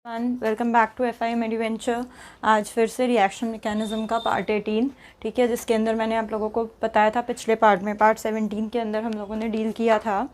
Welcome back to F I M adventure. आज फिर से रिएक्शन मैकेनिज्म का पार्ट 18, ठीक है, जिसके अंदर मैंने आप लोगों को बताया था पिछले पार्ट में, पार्ट 17 के अंदर हम लोगों ने डील किया था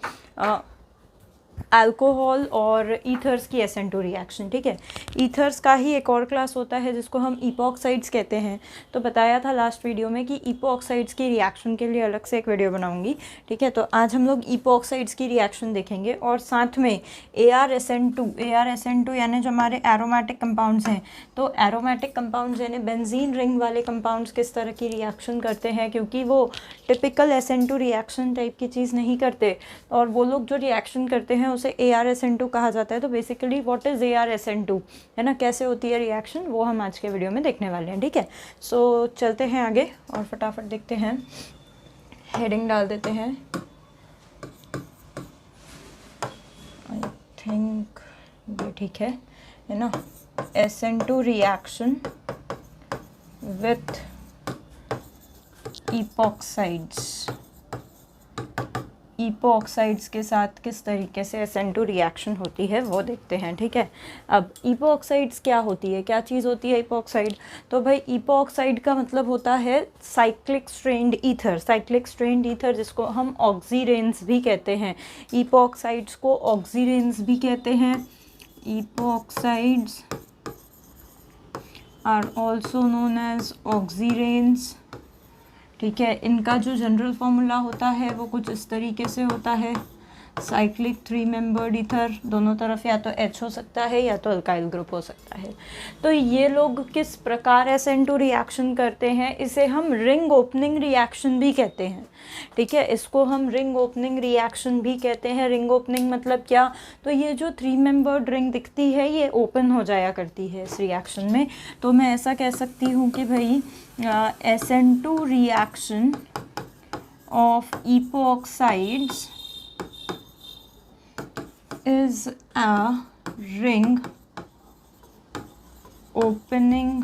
अल्कोहल और ईथर्स की SN2 रिएक्शन। ठीक है, ईथर्स का ही एक और क्लास होता है जिसको हम इपॉक्साइड्स कहते हैं। तो बताया था लास्ट वीडियो में कि इपॉक्साइड्स की रिएक्शन के लिए अलग से एक वीडियो बनाऊंगी। ठीक है, तो आज हम लोग इपॉक्साइड्स की रिएक्शन देखेंगे और साथ में ArSN2 यानी जो हमारे एरोमेटिक कंपाउंड्स हैं, तो एरोमेटिक कंपाउंड्स यानी बेंजीन रिंग वाले कंपाउंड्स किस तरह की रिएक्शन करते हैं, क्योंकि वो टिपिकल SN2 रिएक्शन टाइप की चीज़ नहीं करते और वो लोग जो रिएक्शन करते हैं उसे ArSN2 कहा जाता है। तो बेसिकली व्हाट इज़ ArSN2, है ना, कैसे होती है रिएक्शन, वो हम आज के वीडियो में देखने वाले हैं। ठीक है, सो चलते हैं आगे और फटाफट देखते हैं, हेडिंग डाल देते हैं। आई थिंक ये ठीक है ना, SN2 रिएक्शन विथ इपॉक्साइड्स, इपॉक्साइड्स के साथ किस तरीके से SN2 रिएक्शन होती है वो देखते हैं। ठीक है, अब इपॉक्साइड्स क्या होती है, क्या चीज़ होती है इपॉक्साइड? तो भाई इपॉक्साइड का मतलब होता है cyclic strained ether, cyclic strained ether जिसको हम ऑक्सीरेंस भी कहते हैं। इपॉक्साइड्स को ऑक्सीरेंस भी कहते हैं। इपॉक्साइड्स आर ऑल्सो नोन एज ऑक्सीरेंस। ठीक है, इनका जो जनरल फॉर्मूला होता है वो कुछ इस तरीके से होता है, साइक्लिक 3 मेंबर्ड ईथर, दोनों तरफ या तो H हो सकता है या तो अल्काइल ग्रुप हो सकता है। तो ये लोग किस प्रकार SN2 रिएक्शन करते हैं, इसे हम रिंग ओपनिंग रिएक्शन भी कहते हैं। ठीक है, इसको हम रिंग ओपनिंग रिएक्शन भी कहते हैं। रिंग ओपनिंग मतलब क्या? तो ये जो 3 मेंबर्ड रिंग दिखती है ये ओपन हो जाया करती है इस रिएक्शन में। तो मैं ऐसा कह सकती हूँ कि भाई SN2 reaction of epoxides is a ring opening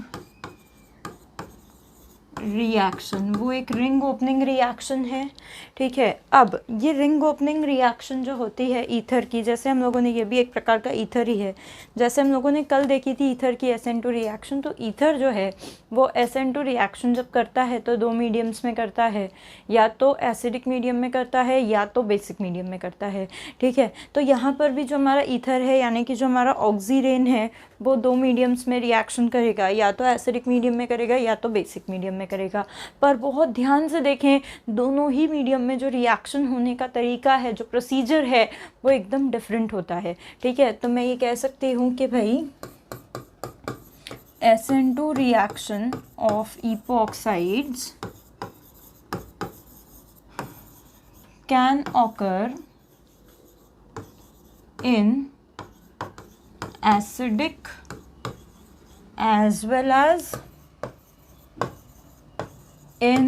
reaction, वो एक रिंग ओपनिंग रिएक्शन है। ठीक है, अब ये रिंग ओपनिंग रिएक्शन जो होती है ईथर की, जैसे हम लोगों ने, ये भी एक प्रकार का ईथर ही है, जैसे हम लोगों ने कल देखी थी ईथर की SN2 रिएक्शन। तो ईथर जो है वो SN2 रिएक्शन जब करता है तो 2 मीडियम्स में करता है, या तो एसिडिक मीडियम में करता है या तो बेसिक मीडियम में करता है। ठीक है, तो यहाँ पर भी जो हमारा ईथर है यानी कि जो हमारा ऑक्सीरेन है वो 2 मीडियम्स में रिएक्शन करेगा, या तो एसिडिक मीडियम में करेगा या तो बेसिक मीडियम में करेगा। पर बहुत ध्यान से देखें, दोनों ही मीडियम में जो रिएक्शन होने का तरीका है, जो प्रोसीजर है, वो एकदम डिफरेंट होता है। ठीक है, तो मैं ये कह सकती हूँ कि भाई SN2 reaction of epoxides can occur in acidic as well as in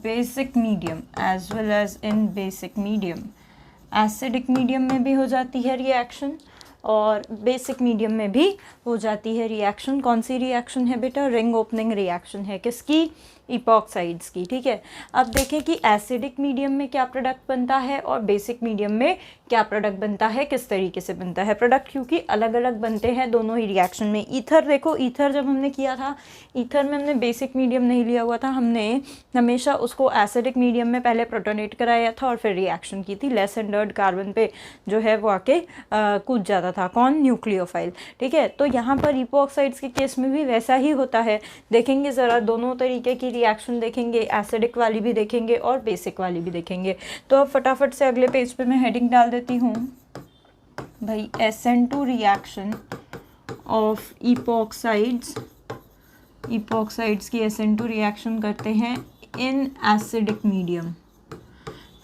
basic medium, as well as in basic medium। Acidic medium में भी हो जाती है रिएक्शन और बेसिक मीडियम में भी हो जाती है रिएक्शन। कौन सी रिएक्शन है बेटा? रिंग ओपनिंग रिएक्शन है, किसकी? इपॉक्साइड्स की। ठीक है, अब देखें कि एसिडिक मीडियम में क्या प्रोडक्ट बनता है और बेसिक मीडियम में क्या प्रोडक्ट बनता है, किस तरीके से बनता है प्रोडक्ट, क्योंकि अलग अलग बनते हैं दोनों ही रिएक्शन में। ईथर देखो, ईथर जब हमने किया था, ईथर में हमने बेसिक मीडियम नहीं लिया हुआ था, हमने हमेशा उसको एसिडिक मीडियम में पहले प्रोटोनेट कराया था और फिर रिएक्शन की थी। लेस एंडर्ड कार्बन पे जो है वो आके कूद जाता था, कौन? न्यूक्लियोफाइल। ठीक है, तो यहाँ पर इपॉक्साइड्स के केस में भी वैसा ही होता है। देखेंगे ज़रा, दोनों तरीके की रिएक्शन देखेंगे, एसिडिक वाली भी देखेंगे और बेसिक वाली भी देखेंगे। तो अब फटाफट से अगले पेज पे मैं हेडिंग डाल देती हूँ भाई, SN2 रिएक्शन ऑफ इपॉक्साइड्स, इपॉक्साइड्स की SN2 रिएक्शन करते हैं इन एसिडिक मीडियम।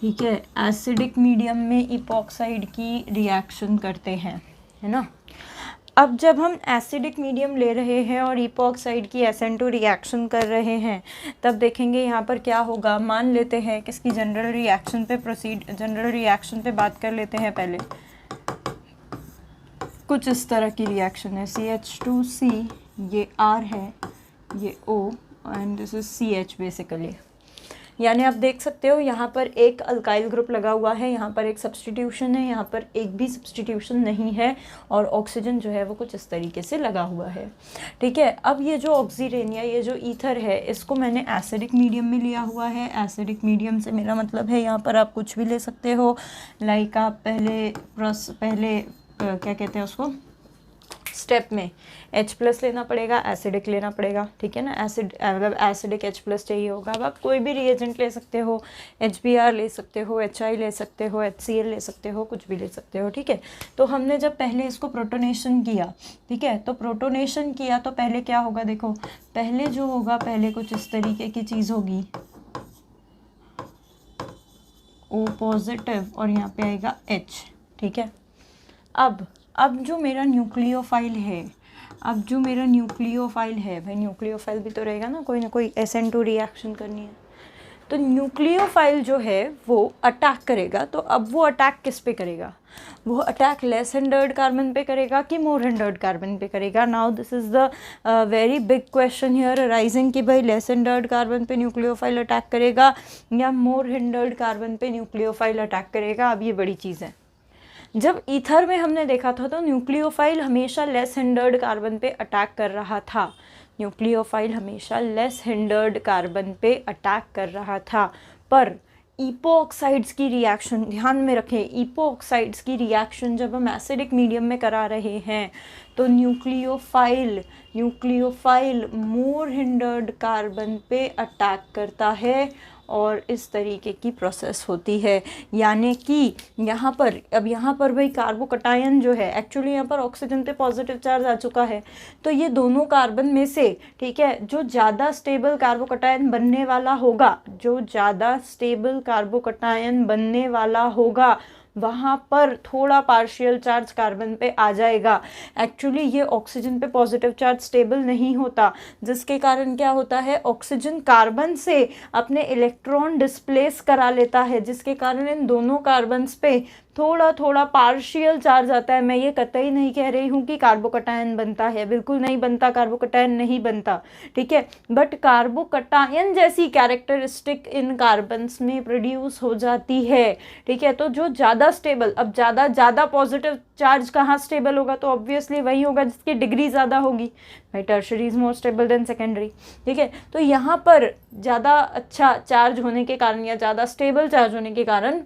ठीक है, एसिडिक मीडियम में इपॉक्साइड की रिएक्शन करते हैं, है ना। अब जब हम एसिडिक मीडियम ले रहे हैं और इपॉक्साइड की SN2 रिएक्शन कर रहे हैं, तब देखेंगे यहाँ पर क्या होगा। मान लेते हैं किसकी जनरल रिएक्शन पे जनरल रिएक्शन पे बात कर लेते हैं पहले। कुछ इस तरह की रिएक्शन है, CH2C, ये R है, ये O and this is CH basically. यानी आप देख सकते हो यहाँ पर एक अल्काइल ग्रुप लगा हुआ है, यहाँ पर एक सब्स्टिट्यूशन है, यहाँ पर एक भी सब्स्टिट्यूशन नहीं है और ऑक्सीजन जो है वो कुछ इस तरीके से लगा हुआ है। ठीक है, अब ये जो ऑक्सीजन या ये जो ईथर है इसको मैंने एसिडिक मीडियम में लिया हुआ है। एसिडिक मीडियम से मेरा मतलब है यहाँ पर आप कुछ भी ले सकते हो, लाइक आप पहले क्या कहते हैं उसको, स्टेप में H+ लेना पड़ेगा, एसिडिक लेना पड़ेगा। ठीक है ना, एसिड मतलब एसिडिक H+ चाहिए होगा। अब आप कोई भी रिएजेंट ले सकते हो, HBr ले सकते हो, HI ले सकते हो, HCl ले सकते हो, कुछ भी ले सकते हो। ठीक है, तो हमने जब पहले इसको प्रोटोनेशन किया, ठीक है, तो प्रोटोनेशन किया तो पहले क्या होगा, देखो पहले जो होगा, पहले कुछ इस तरीके की चीज़ होगी O पॉजिटिव और यहाँ पे आएगा H। ठीक है, अब जो मेरा न्यूक्लियोफाइल है, भाई न्यूक्लियोफाइल भी तो रहेगा ना कोई SN2 रिएक्शन करनी है, तो न्यूक्लियोफाइल जो है वो अटैक करेगा। तो अब वो अटैक किस पे करेगा, वो अटैक लेस हिंडर्ड कार्बन पे करेगा कि मोर हिंडर्ड कार्बन पे करेगा। Now this is the very big question here arising कि भाई लेस हिंडर्ड कार्बन पे न्यूक्लियोफाइल अटैक करेगा या मोर हिंडर्ड कार्बन पे न्यूक्लियोफाइल अटैक करेगा। अब ये बड़ी चीज़ है, जब ईथर में हमने देखा था तो न्यूक्लियोफाइल हमेशा लेस हिंडर्ड कार्बन पे अटैक कर रहा था, न्यूक्लियोफाइल हमेशा लेस हिंडर्ड कार्बन पे अटैक कर रहा था। पर ईपोऑक्साइड्स की रिएक्शन, ध्यान में रखें, ईपोऑक्साइड्स की रिएक्शन जब हम एसिडिक मीडियम में करा रहे हैं तो न्यूक्लियोफाइल मोर हिंडर्ड कार्बन पे अटैक करता है और इस तरीके की प्रोसेस होती है। यानी कि यहाँ पर भाई कार्बोकटायन जो है, एक्चुअली यहाँ पर ऑक्सीजन पे पॉजिटिव चार्ज आ चुका है, तो ये दोनों कार्बन में से, ठीक है, जो ज़्यादा स्टेबल कार्बोकटायन बनने वाला होगा वहाँ पर थोड़ा पार्शियल चार्ज कार्बन पे आ जाएगा। एक्चुअली ये ऑक्सीजन पे पॉजिटिव चार्ज स्टेबल नहीं होता, जिसके कारण क्या होता है, ऑक्सीजन कार्बन से अपने इलेक्ट्रॉन डिस्प्लेस करा लेता है, जिसके कारण इन दोनों कार्बन्स पे थोड़ा थोड़ा पार्शियल चार्ज आता है। मैं ये कतई नहीं कह रही हूँ कि कार्बोकटायन बनता है, बिल्कुल नहीं बनता, कार्बोकटायन नहीं बनता। ठीक है, बट कार्बोकटायन जैसी कैरेक्टरिस्टिक इन कार्बन्स में प्रोड्यूस हो जाती है। ठीक है, तो जो ज़्यादा स्टेबल, अब ज़्यादा पॉजिटिव चार्ज कहाँ स्टेबल होगा, तो ऑब्वियसली वही होगा जिसकी डिग्री ज़्यादा होगी। भाई tertiary is more stable then secondary. ठीक है, तो यहाँ पर ज़्यादा अच्छा चार्ज होने के कारण या ज़्यादा स्टेबल चार्ज होने के कारण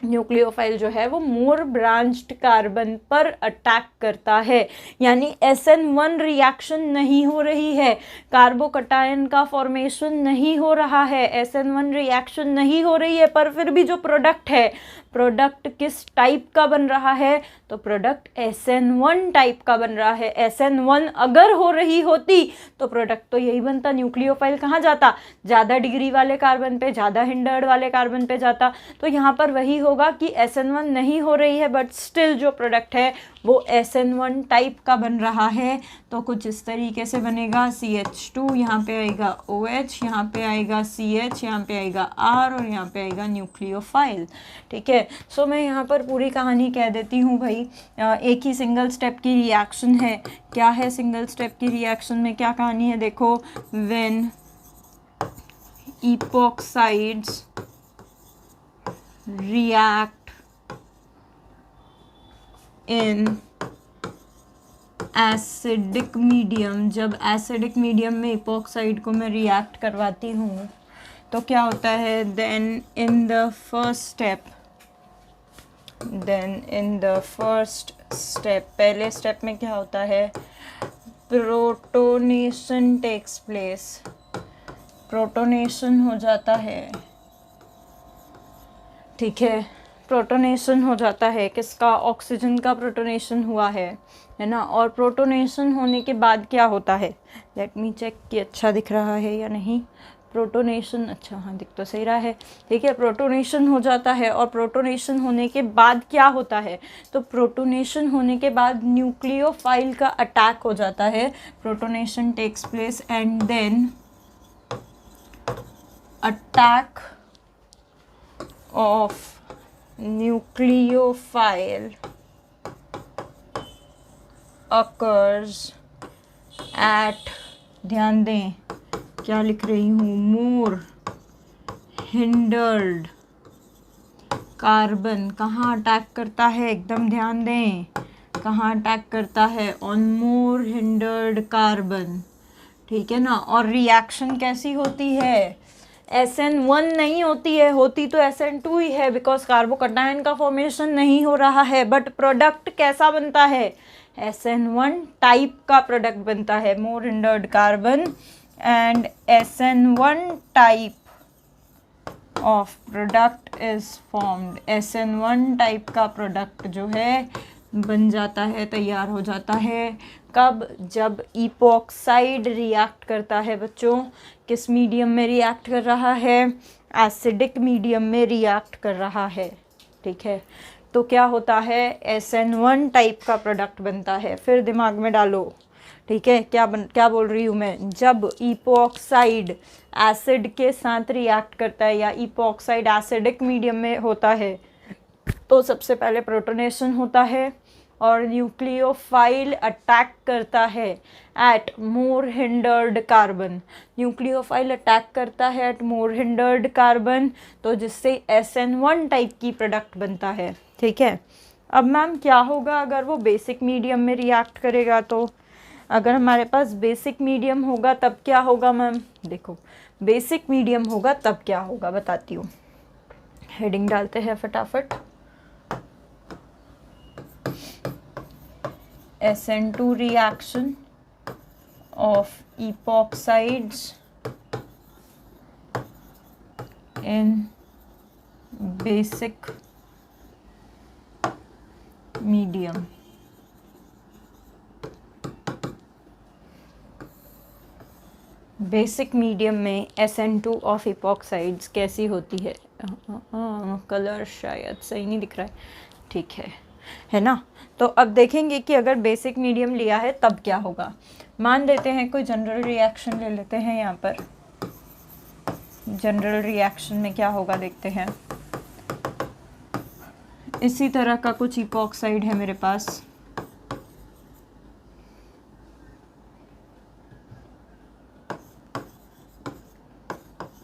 न्यूक्लियोफाइल जो है वो मोर ब्रांच्ड कार्बन पर अटैक करता है। यानी SN1 रिएक्शन नहीं हो रही है, कार्बोकटायन का फॉर्मेशन नहीं हो रहा है, SN1 रिएक्शन नहीं हो रही है, पर फिर भी जो प्रोडक्ट है, प्रोडक्ट किस टाइप का बन रहा है, तो प्रोडक्ट SN1 टाइप का बन रहा है। SN1 अगर हो रही होती तो प्रोडक्ट तो यही बनता, न्यूक्लियोफाइल कहाँ जाता, ज़्यादा डिग्री वाले कार्बन पे, ज़्यादा हिंडर्ड वाले कार्बन पे जाता। तो यहाँ पर वही होगा कि SN1 नहीं हो रही है, बट स्टिल जो प्रोडक्ट है वो SN1 टाइप का बन रहा है। तो कुछ इस तरीके से बनेगा, CH2, यहाँ पे आएगा OH, यहाँ पे आएगा CH, यहाँ पे आएगा R और यहाँ पे आएगा न्यूक्लियोफाइल। ठीक है, सो मैं यहाँ पर पूरी कहानी कह देती हूँ भाई। एक ही सिंगल स्टेप की रिएक्शन है। क्या है सिंगल स्टेप की रिएक्शन में, क्या कहानी है, देखो, when epoxides react in acidic medium, जब एसिडिक मीडियम में इपोक्साइड को मैं रिएक्ट करवाती हूँ तो क्या होता है, then in the first step, पहले स्टेप में क्या होता है, प्रोटोनेशन टेक्स प्लेस, प्रोटोनेशन हो जाता है। ठीक है, प्रोटोनेशन हो जाता है, किसका, ऑक्सीजन का प्रोटोनेशन हुआ है ना। और प्रोटोनेशन होने के बाद क्या होता है, लेट मी चेक कि अच्छा दिख रहा है या नहीं। प्रोटोनेशन, अच्छा हाँ दिख तो सही रहा है। ठीक है, प्रोटोनेशन हो जाता है और प्रोटोनेशन होने के बाद क्या होता है, तो प्रोटोनेशन होने के बाद न्यूक्लियोफाइल का अटैक हो जाता है। Protonation takes place and then attack of nucleophile occurs at, ध्यान दें क्या लिख रही हूँ, more हिंडर्ड कार्बन कहाँ अटैक करता है, एकदम ध्यान दें, कहाँ अटैक करता है, ऑन मोर हिंडर्ड कार्बन, ठीक है ना। और रिएक्शन कैसी होती है, SN1 नहीं होती है, होती तो SN2 ही है, बिकॉज कार्बोकैटायन का फॉर्मेशन नहीं हो रहा है, बट प्रोडक्ट कैसा बनता है, SN1 टाइप का प्रोडक्ट बनता है, more hindered carbon and SN1 type of product is formed. SN1 type का प्रोडक्ट जो है बन जाता है, तैयार हो जाता है। कब, जब इपॉक्साइड रिएक्ट करता है बच्चों, किस मीडियम में रिएक्ट कर रहा है, एसिडिक मीडियम में रिएक्ट कर रहा है, ठीक है। तो क्या होता है, SN1 टाइप का प्रोडक्ट बनता है। फिर दिमाग में डालो, ठीक है, क्या बोल रही हूँ मैं, जब इपॉक्साइड एसिड के साथ रिएक्ट करता है या इपॉक्साइड एसिडिक मीडियम में होता है तो सबसे पहले प्रोटोनेशन होता है और न्यूक्लियोफाइल अटैक करता है एट मोर हिंडर्ड कार्बन। न्यूक्लियोफाइल अटैक करता है एट मोर हिंडर्ड कार्बन, तो जिससे SN1 टाइप की प्रोडक्ट बनता है, ठीक है। अब मैम क्या होगा अगर वो बेसिक मीडियम में रिएक्ट करेगा, तो अगर हमारे पास बेसिक मीडियम होगा तब क्या होगा मैम, देखो बेसिक मीडियम होगा तब क्या होगा बताती हूँ, हेडिंग डालते हैं फटाफट। SN2 reaction of epoxides in basic medium। Basic medium में SN2 ऑफ इपॉक्साइड्स कैसी होती है, कलर शायद सही नहीं दिख रहा है, ठीक है ना। तो अब देखेंगे कि अगर बेसिक मीडियम लिया है तब क्या होगा। मान लेते हैं कोई जनरल रिएक्शन ले लेते हैं, यहाँ पर जनरल रिएक्शन में क्या होगा देखते हैं। इसी तरह का कुछ इपॉक्साइड है मेरे पास,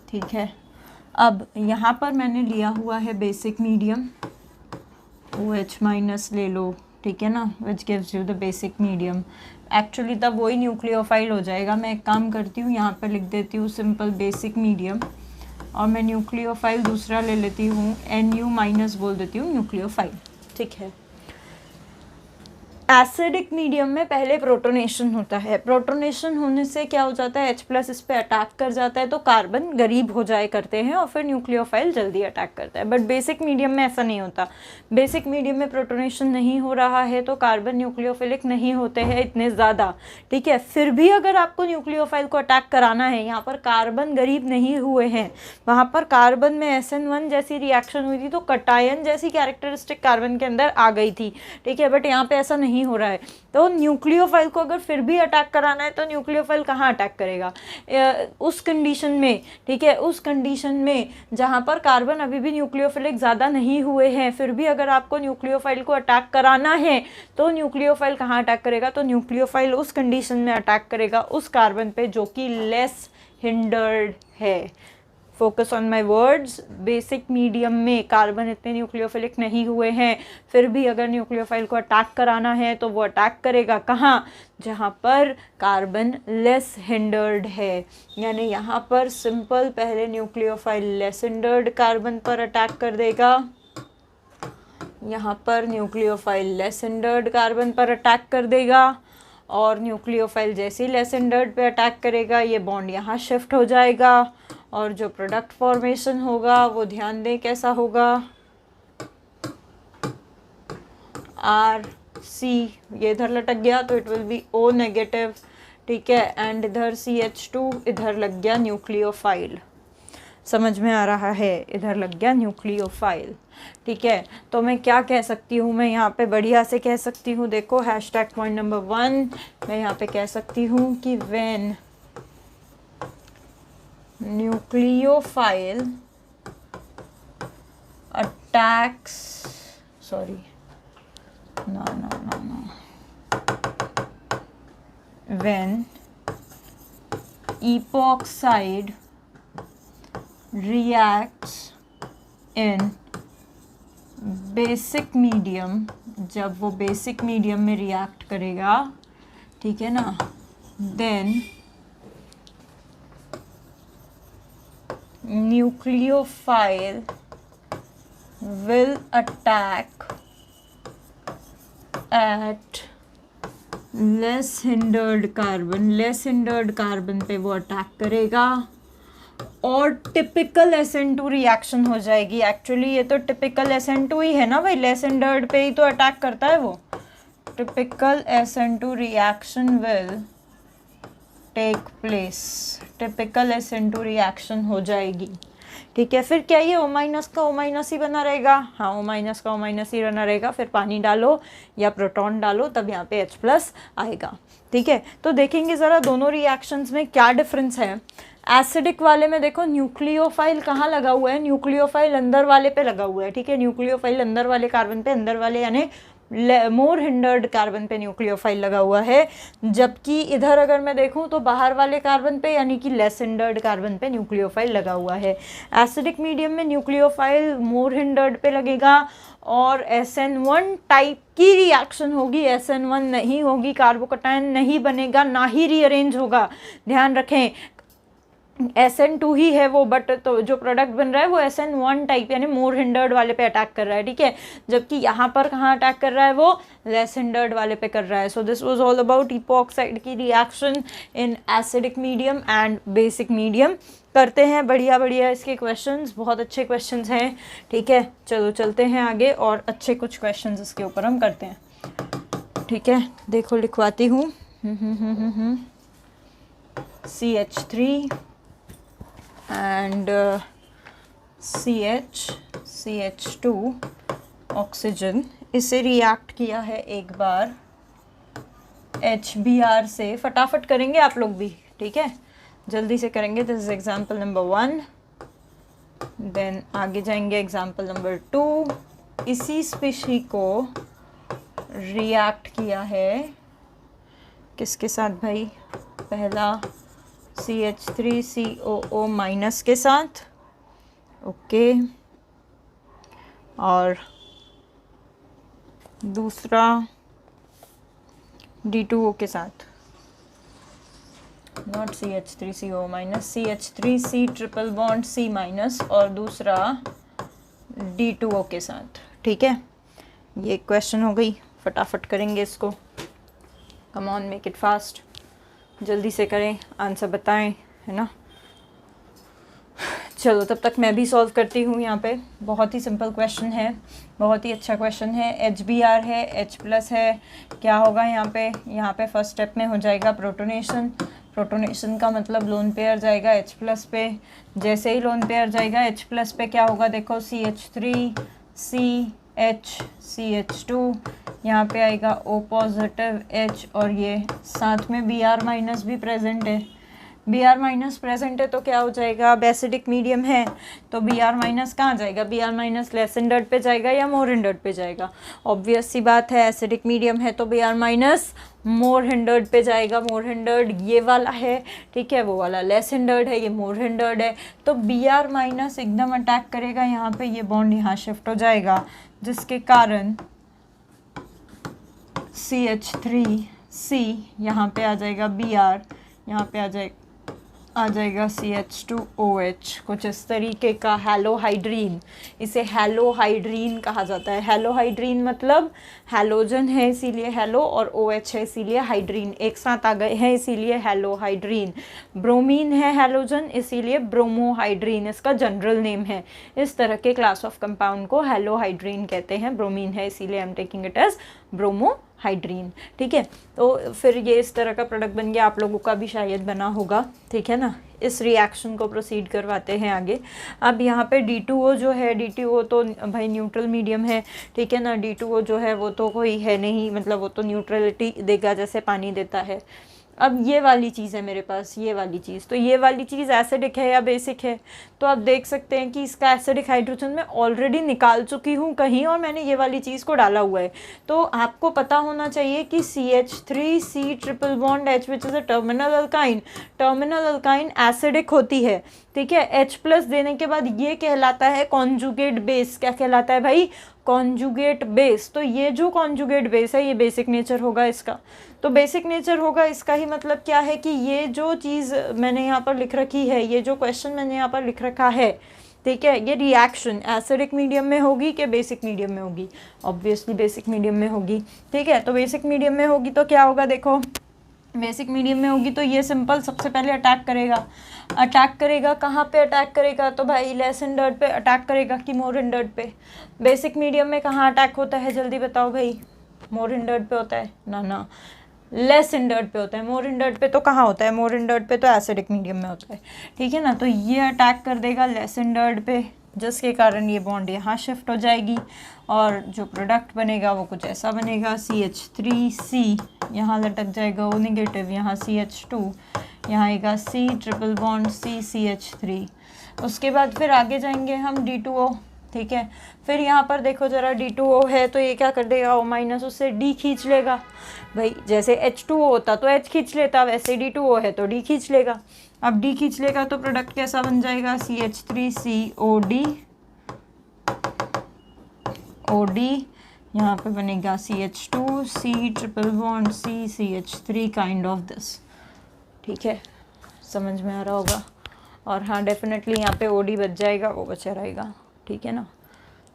ठीक है। अब यहाँ पर मैंने लिया हुआ है बेसिक मीडियम, OH माइनस ले लो, ठीक है ना, which gives you the basic medium. Actually तब वही न्यूक्लियोफाइल हो जाएगा। मैं एक काम करती हूँ, यहाँ पर लिख देती हूँ सिंपल बेसिक मीडियम और मैं न्यूक्लियोफाइल दूसरा ले लेती हूँ, NU माइनस बोल देती हूँ न्यूक्लियोफाइल, ठीक है। एसिडिक मीडियम में पहले प्रोटोनेशन होता है, प्रोटोनेशन होने से क्या हो जाता है, H+ इस पे अटैक कर जाता है तो कार्बन गरीब हो जाए करते हैं और फिर न्यूक्लियोफाइल जल्दी अटैक करता है। बट बेसिक मीडियम में ऐसा नहीं होता, बेसिक मीडियम में प्रोटोनेशन नहीं हो रहा है तो कार्बन न्यूक्लियोफिलिक नहीं होते हैं इतने ज़्यादा, ठीक है। फिर भी अगर आपको न्यूक्लियोफाइल को अटैक कराना है, यहाँ पर कार्बन गरीब नहीं हुए हैं, वहाँ पर कार्बन में SN1 जैसी रिएक्शन हुई थी तो कटायन जैसी कैरेक्टरिस्टिक कार्बन के अंदर आ गई थी, ठीक है। बट यहाँ पे ऐसा नहीं हो रहा है, तो न्यूक्लियोफाइल को अगर फिर भी अटैक कराना है तो न्यूक्लियोफाइल कहाँ अटैक करेगा, उस कंडीशन में, ठीक है, उस कंडीशन में जहाँ पर कार्बन अभी भी न्यूक्लियोफिलिक ज़्यादा नहीं हुए हैं, फिर भी अगर आपको न्यूक्लियोफाइल को अटैक कराना है तो न्यूक्लियोफाइल कहाँ अटैक करेगा, तो न्यूक्लियोफाइल उस कंडीशन में अटैक करेगा उस कार्बन पे जो कि लेस हिंडर्ड है। Focus on my words, basic medium में कार्बन इतने न्यूक्लियोफिलिक नहीं हुए हैं, फिर भी अगर न्यूक्लियोफाइल को अटैक कराना है तो वो अटैक करेगा कहाँ, जहाँ पर कार्बन लेस हिंडर्ड है। यानी यहाँ पर सिंपल पहले न्यूक्लियोफाइल लेस हिंडर्ड कार्बन पर अटैक कर देगा, यहाँ पर न्यूक्लियोफाइल लेस हिंडर्ड कार्बन पर अटैक कर देगा और न्यूक्लियोफाइल जैसे ही लेस हिंडर्ड पे अटैक करेगा ये बॉन्ड यहाँ शिफ्ट हो जाएगा और जो प्रोडक्ट फॉर्मेशन होगा वो ध्यान दें कैसा होगा, RC ये इधर लटक गया तो it will be O negative, ठीक है, एंड इधर CH2 इधर लग गया न्यूक्लियोफाइल, समझ में आ रहा है, इधर लग गया न्यूक्लियोफाइल, ठीक है। तो मैं क्या कह सकती हूँ, मैं यहाँ पे बढ़िया से कह सकती हूँ, देखो हैशटैग पॉइंट नंबर 1 मैं यहाँ पे कह सकती हूँ कि when nucleophile attacks, sorry no when epoxide reacts in basic medium, जब वो बेसिक मीडियम में रिएक्ट करेगा, ठीक है ना, then nucleophile will attack at less hindered carbon पे वो अटैक करेगा और टिपिकल SN2 रिएक्शन हो जाएगी। एक्चुअली ये तो टिपिकल SN2 ही है ना भाई, लेस हिंडर्ड पे ही तो अटैक करता है वो। Typical SN2 reaction will take place, typical SN2 reaction हो जाएगी, ठीक है। फिर क्या ये O- का O- ही बना रहेगा, हाँ O- का O- ही बना रहेगा। फिर पानी डालो या प्रोटॉन डालो तब यहाँ पे H+ आएगा, ठीक है। तो देखेंगे ज़रा दोनों रिएक्शंस में क्या डिफरेंस है। एसिडिक वाले में देखो न्यूक्लियोफाइल कहाँ लगा हुआ है, न्यूक्लियोफाइल अंदर वाले पे लगा हुआ है, ठीक है। न्यूक्लियोफाइल अंदर वाले कार्बन पे, अंदर वाले यानी मोर हिंडर्ड कार्बन पे न्यूक्लियोफाइल लगा हुआ है। जबकि इधर अगर मैं देखूं तो बाहर वाले कार्बन पे यानी कि लेस हिंडर्ड कार्बन पे न्यूक्लियोफाइल लगा हुआ है। एसिडिक मीडियम में न्यूक्लियोफाइल मोर हिंडर्ड पे लगेगा और SN1 टाइप की रिएक्शन होगी, SN1 नहीं होगी, कार्बोकटायन नहीं बनेगा, ना ही रीअरेंज होगा। ध्यान रखें SN2 ही है वो, बट तो जो प्रोडक्ट बन रहा है वो SN1 टाइप यानी मोर हिंडर्ड वाले पे अटैक कर रहा है, ठीक है। जबकि यहाँ पर कहाँ अटैक कर रहा है, वो लेस हिंडर्ड वाले पे कर रहा है। So this was all about epoxide की reaction in acidic medium and basic medium. करते हैं बढ़िया बढ़िया इसके क्वेश्चंस, बहुत अच्छे क्वेश्चंस हैं, ठीक है। चलो चलते हैं आगे और अच्छे कुछ क्वेश्चंस इसके ऊपर हम करते हैं, ठीक है। देखो लिखवाती हूँ CH3 and CH2 ऑक्सीजन, इसे रिएक्ट किया है एक बार HBr से। फटाफट करेंगे आप लोग भी, ठीक है, जल्दी से करेंगे। This is example number 1, then आगे जाएंगे एग्जाम्पल नंबर 2। इसी स्पीशी को रिएक्ट किया है किसके साथ भाई, पहला CH3COO- के साथ, ओके, और दूसरा D2O के साथ, not CH3CO-, CH3C triple bond C- और दूसरा D2O के साथ, ठीक है। ये क्वेश्चन हो गई, फटाफट करेंगे इसको। Come on, make it fast, जल्दी से करें, आंसर बताएं, है ना। चलो तब तक मैं भी सॉल्व करती हूँ। यहाँ पे बहुत ही सिंपल क्वेश्चन है, बहुत ही अच्छा क्वेश्चन है। HBr है, H+ है, क्या होगा यहाँ पे फर्स्ट स्टेप में हो जाएगा प्रोटोनेशन। प्रोटोनेशन का मतलब लोन पेयर जाएगा H+ पे। जैसे ही लोन पेयर जाएगा H+ पे क्या होगा, देखो CH3CH2, यहाँ पे आएगा O+ H, और ये साथ में Br- भी प्रेजेंट है। Br- प्रेजेंट है तो क्या हो जाएगा, अब एसिडिक मीडियम है तो Br- कहाँ जाएगा, Br- लेस हिंडर्ड पे जाएगा या मोर हिंडर्ड पे जाएगा। ऑब्वियस सी बात है, एसिडिक मीडियम है तो Br- मोर हिंडर्ड पे जाएगा। मोर हिंडर्ड ये वाला है, ठीक है, वो वाला लेस हिंडर्ड है, ये मोर हिंडर्ड है। तो Br- एकदम अटैक करेगा यहाँ पे, ये बॉन्ड यहाँ शिफ्ट हो जाएगा, जिसके कारण CH3C यहाँ पे आ जाएगा Br, यहाँ पे आ जाएगा CH2OH, कुछ इस तरीके का हैलोहाइड्रीन। इसे हैलोहाइड्रीन कहा जाता है। हैलोहाइड्रीन मतलब हैलोजन है इसीलिए हैलो, और OH है इसीलिए हाइड्रीन, एक साथ आ गए हैं इसीलिए हैलोहाइड्रीन। ब्रोमीन है हैलोजन इसीलिए ब्रोमोहाइड्रीन इसका जनरल नेम है। इस तरह के क्लास ऑफ कंपाउंड को हैलोहाइड्रीन कहते हैं। ब्रोमीन है इसीलिए I am taking it as bromohydrin, ठीक है। तो फिर ये इस तरह का प्रोडक्ट बन गया, आप लोगों का भी शायद बना होगा, ठीक है ना। इस रिएक्शन को प्रोसीड करवाते हैं आगे। अब यहाँ पे D2O जो है, D2O तो भाई न्यूट्रल मीडियम है, ठीक है ना। D2O जो है वो तो कोई है नहीं, मतलब वो तो न्यूट्रलिटी देगा जैसे पानी देता है। अब ये वाली चीज़ है मेरे पास, ये वाली चीज़, तो ये वाली चीज़ एसिडिक है या बेसिक है, तो आप देख सकते हैं कि इसका एसिडिक हाइड्रोजन मैं ऑलरेडी निकाल चुकी हूँ कहीं, और मैंने ये वाली चीज़ को डाला हुआ है। तो आपको पता होना चाहिए कि CH3C triple bond H which is a terminal alkyne acidic होती है, ठीक है। H प्लस देने के बाद ये कहलाता है कॉन्जुगेट बेस। क्या कहलाता है भाई? Conjugate base. तो ये जो कॉन्जुगेट बेस है ये बेसिक नेचर होगा इसका। तो बेसिक नेचर होगा इसका ही मतलब क्या है कि ये जो चीज़ मैंने यहाँ पर लिख रखी है, ये जो क्वेश्चन मैंने यहाँ पर लिख रखा है, ठीक है, ये रिएक्शन एसिडिक मीडियम में होगी कि बेसिक मीडियम में होगी? ऑब्वियसली बेसिक मीडियम में होगी, ठीक है। तो बेसिक मीडियम में होगी तो क्या होगा, देखो बेसिक मीडियम में होगी तो ये सिंपल सबसे पहले अटैक करेगा। अटैक करेगा कहाँ पे अटैक करेगा? तो भाई लेस हिंडर्ड पे अटैक करेगा कि मोर हिंडर्ड पे? बेसिक मीडियम में कहाँ अटैक होता है, जल्दी बताओ भाई? मोर हिंडर्ड पे होता है ना? ना, लेस हिंडर्ड पे होता है। मोर हिंडर्ड पे तो कहाँ होता है? मोर हिंडर्ड पे तो एसिडिक मीडियम में होता है, ठीक है ना। तो ये अटैक कर देगा लेस हिंडर्ड पे, जिसके कारण ये बॉन्ड यहाँ शिफ्ट हो जाएगी और जो प्रोडक्ट बनेगा वो कुछ ऐसा बनेगा, CH3C यहाँ लटक जाएगा O नेगेटिव, यहाँ CH2, यहाँ आएगा C ट्रिपल बॉन्ड CCH3। उसके बाद फिर आगे जाएंगे हम D2O, ठीक है। फिर यहाँ पर देखो ज़रा D2O है तो ये क्या कर देगा, O माइनस उससे D खींच लेगा। भाई जैसे H2O होता तो H खींच लेता, वैसे D2O है तो D खींच लेगा। अब D खींच लेगा तो प्रोडक्ट कैसा बन जाएगा, CH3COD, OD, यहाँ पे बनेगा CH2, C triple bond CCH3, kind of this, ठीक है। समझ में आ रहा होगा। और हाँ डेफिनेटली यहाँ पे OD बच जाएगा, वो बचा रहेगा, ठीक है ना।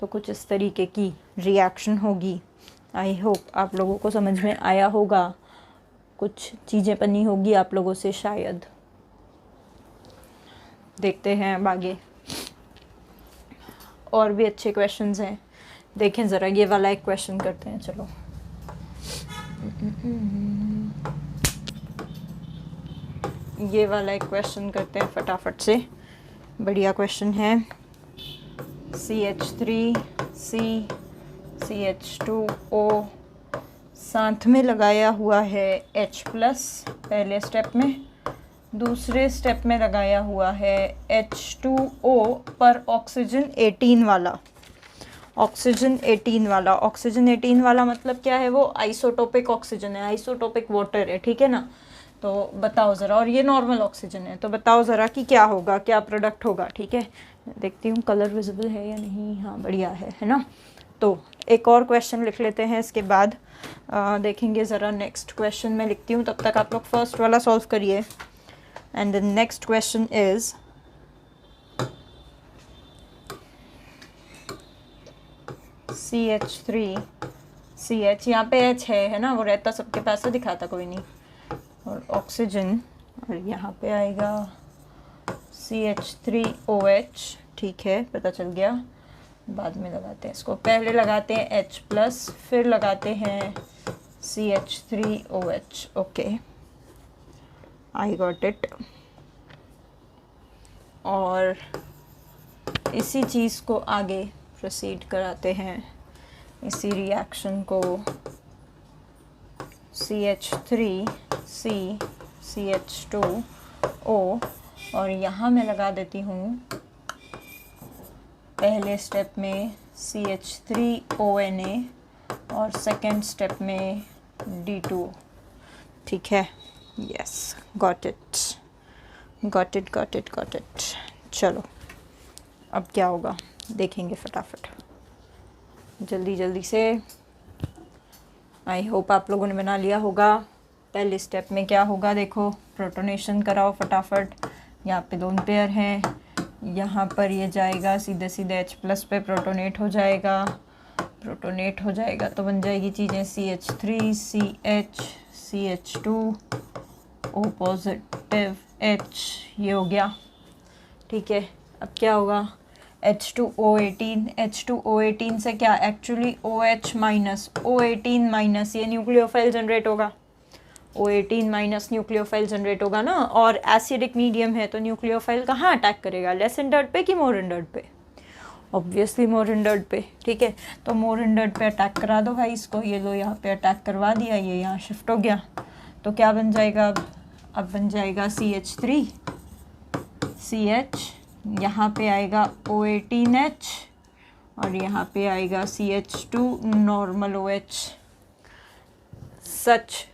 तो कुछ इस तरीके की रिएक्शन होगी। आई होप आप लोगों को समझ में आया होगा। कुछ चीज़ें बनी होगी आप लोगों से शायद। देखते हैं अब आगे, और भी अच्छे क्वेश्चंस हैं। देखें ज़रा, ये वाला एक क्वेश्चन करते हैं, चलो। ये वाला एक क्वेश्चन करते हैं फटाफट से, बढ़िया क्वेश्चन है। CH3C CH2O साथ में लगाया हुआ है H प्लस पहले स्टेप में, दूसरे स्टेप में लगाया हुआ है H2O पर ऑक्सीजन 18 वाला। ऑक्सीजन 18 वाला, ऑक्सीजन 18 वाला मतलब क्या है, वो आइसोटोपिक ऑक्सीजन है, आइसोटोपिक वाटर है, ठीक है ना। तो बताओ ज़रा, और ये नॉर्मल ऑक्सीजन है, तो बताओ ज़रा कि क्या होगा, क्या प्रोडक्ट होगा, ठीक है। देखती हूँ कलर विजिबल है या नहीं, हाँ बढ़िया है ना। तो एक और क्वेश्चन लिख लेते हैं, इसके बाद देखेंगे ज़रा नेक्स्ट क्वेश्चन मैं लिखती हूँ, तब तक आप लोग फर्स्ट वाला सॉल्व करिए। And the next question is CH3CH, यहाँ पे H है ना, वो रहता सबके पास से, दिखाता कोई नहीं, और ऑक्सीजन, और यहाँ पे आएगा CH3OH, ठीक है, पता चल गया। बाद में लगाते हैं इसको, पहले लगाते हैं H प्लस, फिर लगाते हैं CH3OH, okay, I got it. और इसी चीज़ को आगे प्रोसीड कराते हैं, इसी रिएक्शन को CH3C CH2O, और यहाँ मैं लगा देती हूँ पहले स्टेप में CH3ONA और सेकेंड स्टेप में D2O, ठीक है। Yes, got it. चलो अब क्या होगा देखेंगे फटाफट, जल्दी से। आई होप आप लोगों ने बना लिया होगा। पहले स्टेप में क्या होगा, देखो प्रोटोनेशन कराओ फटाफट। यहाँ पे दोनों पेयर हैं, यहाँ पर ये जाएगा सीधे H प्लस पे प्रोटोनेट हो जाएगा, तो बन जाएगी चीज़ें CH3CH CH2O पॉजिटिव H, ये हो गया, ठीक है। अब क्या होगा, H2O18 से क्या, actually OH minus O18 minus, ये न्यूक्लियोफाइल जनरेट होगा, O18 माइनस न्यूक्लियोफाइल जनरेट होगा ना। और एसिडिक मीडियम है तो न्यूक्लियोफाइल कहाँ अटैक करेगा, लेस हिंडर्ड पे कि मोर हिंडर्ड पे? ऑब्वियसली मोर हिंडर्ड पे, ठीक है। तो मोर हिंडर्ड पे अटैक करा दो भाई इसको, ये लो यहाँ पे अटैक करवा दिया, ये यहाँ शिफ्ट हो गया। तो क्या बन जाएगा अब बन जाएगा CH3CH, यहाँ पे आएगा O18H, और यहाँ पे आएगा CH2 normal OH। Such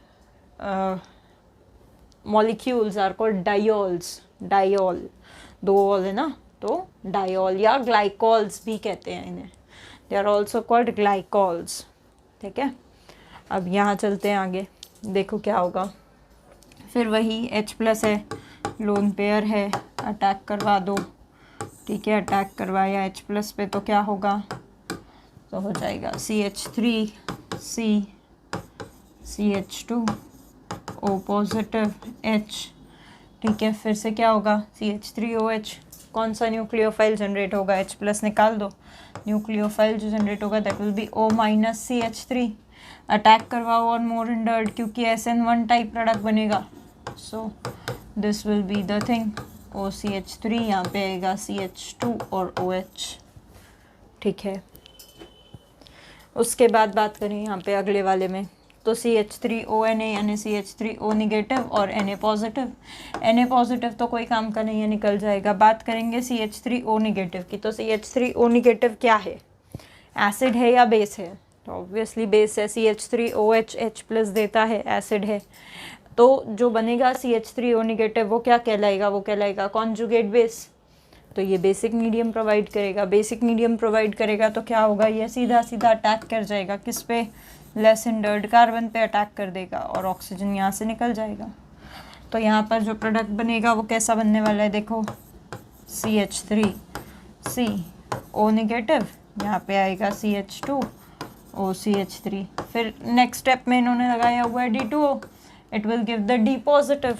molecules are called diols, 2 all है ना, तो डाइऑल या ग्लाइकॉल्स भी कहते हैं इन्हें, they are also called glycols. ठीक है, अब यहाँ चलते हैं आगे, देखो क्या होगा। फिर वही H+ है, लोन पेयर है, अटैक करवा दो। ठीक है, अटैक करवाया H+ पे तो क्या होगा, तो हो जाएगा CH3 C CH2 O positive H। ठीक है, फिर से क्या होगा CH3OH, कौन सा न्यूक्लियोफाइल जनरेट होगा, H+ निकाल दो, न्यूक्लियोफाइल जो जनरेट होगा that will be O - CH3। Attack करवाओ ऑन मोर हिंडर्ड, क्योंकि SN1 टाइप प्रोडक्ट बनेगा, so this will be the thing OCH3, यहाँ पे आएगा CH2 और OH। ठीक है, उसके बाद बात करें यहाँ पे अगले वाले में, तो CH3ONA यानी CH3O नेगेटिव और Na पॉजिटिव। Na पॉजिटिव तो कोई काम का नहीं है, निकल जाएगा। बात करेंगे CH3O नेगेटिव की, तो CH3O नेगेटिव क्या है, एसिड है या बेस है, तो ऑब्वियसली बेस है। CH3OH H+ देता है, एसिड है, तो जो बनेगा CH3O नेगेटिव वो क्या कहलाएगा, वो कहलाएगा कॉन्जुगेट बेस। तो ये बेसिक मीडियम प्रोवाइड करेगा, बेसिक मीडियम प्रोवाइड करेगा तो क्या होगा, ये सीधा सीधा अटैक कर जाएगा किस पे, लेस हिंडर्ड कार्बन पे अटैक कर देगा और ऑक्सीजन यहाँ से निकल जाएगा। तो यहाँ पर जो प्रोडक्ट बनेगा वो कैसा बनने वाला है, देखो CH3 CO नेगेटिव, यहाँ पे आएगा CH2 OCH3। फिर नेक्स्ट स्टेप में इन्होंने लगाया हुआ है D2O, it will give the D positive,